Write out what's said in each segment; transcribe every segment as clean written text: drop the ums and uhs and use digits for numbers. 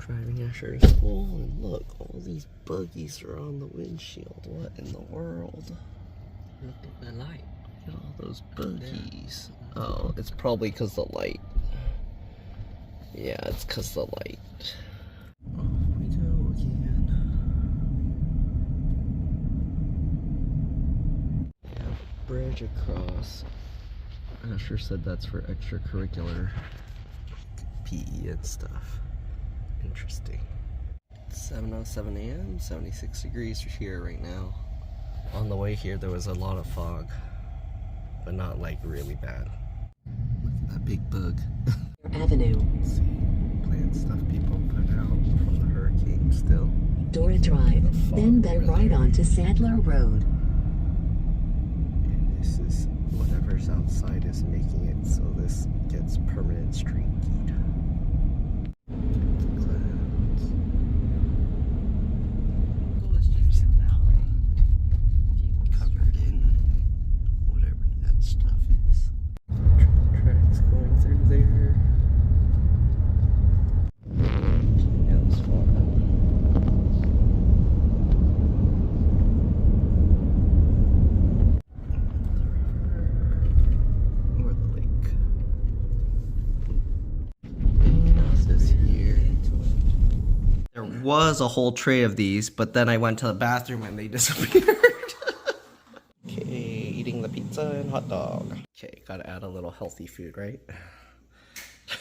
Driving Asher to school, and look, all these buggies are on the windshield. What in the world? Look at the light. Look at all those buggies. Oh, it's probably because the light. Yeah, it's because the light. Off we go again. Yeah, bridge across. Asher said that's for extracurricular PE and stuff. Interesting. It's 7:07 a.m., 76 degrees here right now. On the way here, there was a lot of fog, but not like really bad. Look at that big bug. Avenue. See, plant stuff people put out from the hurricane still. Dora Drive, then bend right onto Sadler Road. And this is whatever's outside is making it so this gets permanent street heat. Covered in whatever that stuff is. Tracks going through there. Was a whole tray of these, but then I went to the bathroom and they disappeared. Okay, eating the pizza and hot dog. Okay, gotta add a little healthy food, right?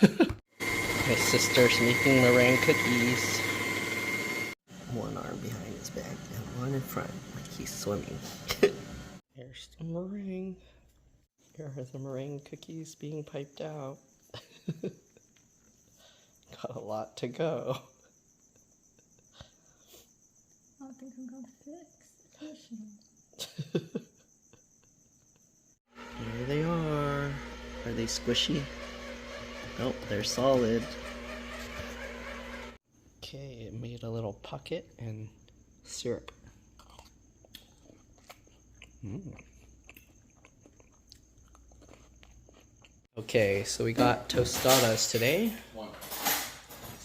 My sister's making meringue cookies. One arm behind his back and one in front, like he's swimming. Here's the meringue. Here are the meringue cookies being piped out. Got a lot to go. I don't think I'm gonna fix. Here they are. Are they squishy? Nope, they're solid. Okay, it made a little pocket and syrup. Okay, so we got tostadas today.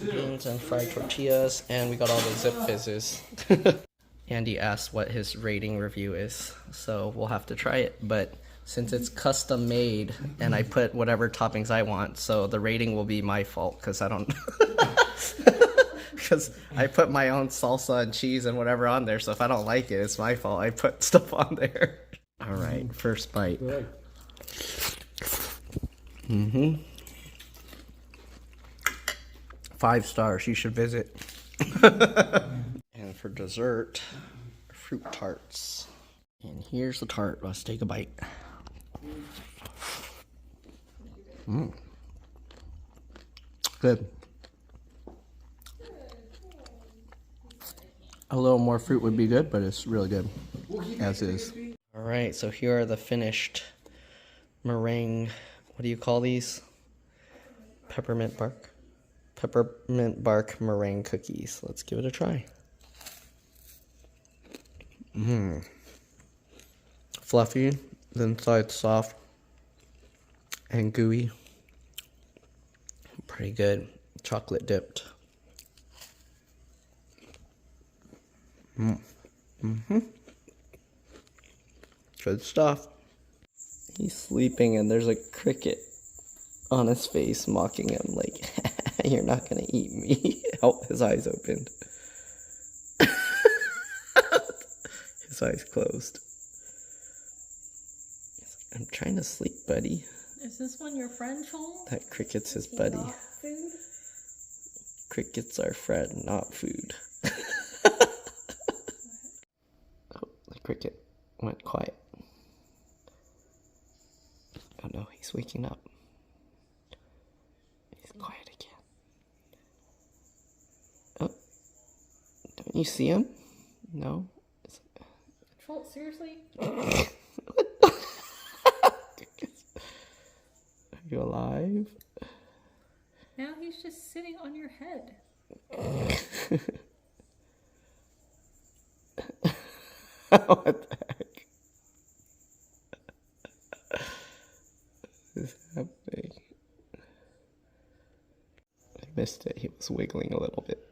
Beans and fried tortillas, and we got all the Zip Fizzes. Andy asked what his rating review is, so we'll have to try it, but since it's custom made and I put whatever toppings I want, so the rating will be my fault because I don't because I put my own salsa and cheese and whatever on there, so if I don't like it, it's my fault. I put stuff on there. All right, first bite. Mm-hmm. 5 stars, you should visit. And for dessert, fruit tarts. And here's the tart. Let's take a bite. Good. A little more fruit would be good, but it's really good as is. All right, so here are the finished meringue. What do you call these? Peppermint bark? Peppermint bark meringue cookies. Let's give it a try. Fluffy, the inside soft and gooey. Pretty good. Chocolate dipped. Good stuff. He's sleeping and there's a cricket on his face mocking him like, you're not gonna eat me. Oh, his eyes opened. His eyes closed. I'm trying to sleep, buddy. Is this one your friend's home? That cricket's his buddy. Food? Cricket's our friend, not food. Oh, the cricket went quiet. Oh no, he's waking up. He's quiet again. Oh, don't you see him? No? Oh, seriously? Are you alive? Now he's just sitting on your head. What the heck is happening? I missed it. He was wiggling a little bit.